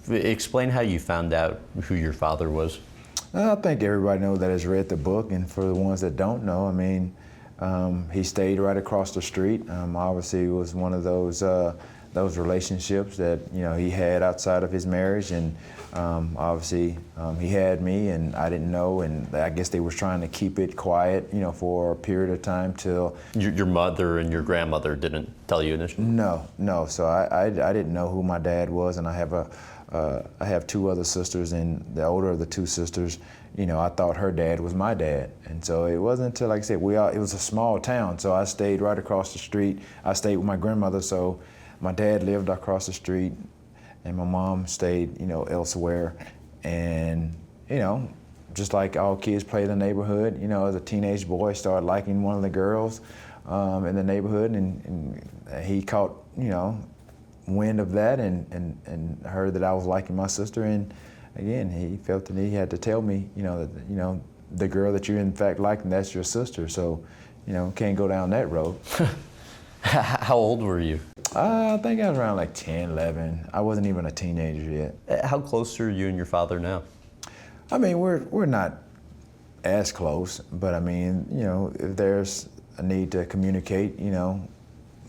Explain how you found out who your father was. I think everybody knows that has read the book, and for the ones that don't know, I mean, he stayed right across the street. Obviously, it was one of those relationships that he had outside of his marriage, and obviously he had me, and I didn't know, and I guess they were trying to keep it quiet, for a period of time till. Your mother and your grandmother didn't tell you initially? No. So I didn't know who my dad was, and I have two other sisters, and the older of the two sisters, I thought her dad was my dad. And so it wasn't until, like I said, it was a small town, so I stayed right across the street. I stayed with my grandmother, so my dad lived across the street, and my mom stayed, elsewhere. And, just like all kids play in the neighborhood, as a teenage boy, started liking one of the girls in the neighborhood, and he caught, wind of that and heard that I was liking my sister, and again he felt the need, he had to tell me that the girl that you're in fact liking, that's your sister, so can't go down that road. How old were you? I think I was around like 10, 11. I wasn't even a teenager yet. How close are you and your father now? I mean, we're not as close, but I mean, if there's a need to communicate,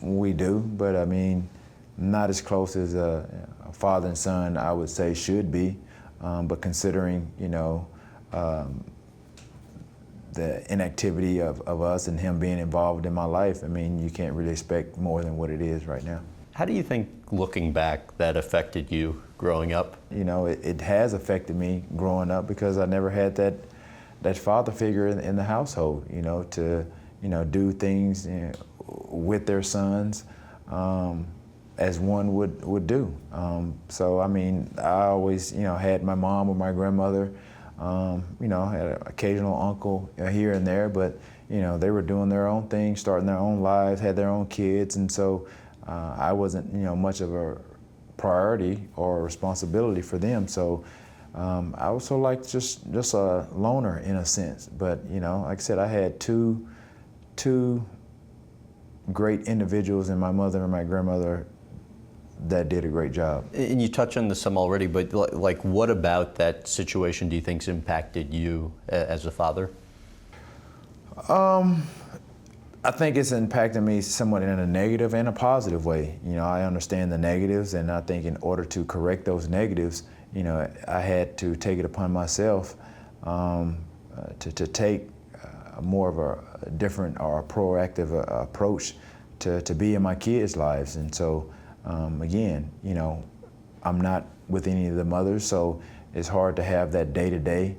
we do, but I mean, not as close as a father and son, I would say, should be. But considering, the inactivity of us and him being involved in my life, I mean, you can't really expect more than what it is right now. How do you think, looking back, that affected you growing up? It has affected me growing up because I never had that father figure in the household, to, do things with their sons. As one would do. So I mean, I always had my mom or my grandmother, had an occasional uncle here and there, but they were doing their own thing, starting their own lives, had their own kids, and so I wasn't much of a priority or responsibility for them. So I was sort of like just a loner in a sense. But like I said, I had two great individuals in my mother and my grandmother that did a great job. And you touched on this some already, but like, what about that situation do you think's impacted you as a father? I think it's impacted me somewhat in a negative and a positive way. I understand the negatives, and I think in order to correct those negatives, I had to take it upon myself to take more of a different or a proactive approach to be in my kids' lives. And so again, I'm not with any of the mothers, so it's hard to have that day-to-day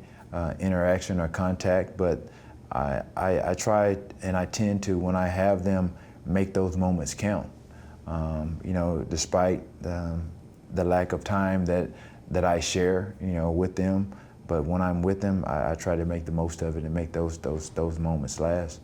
interaction or contact, but I try, and I tend to, when I have them, make those moments count. Despite the lack of time that I share, with them, but when I'm with them, I try to make the most of it and make those moments last.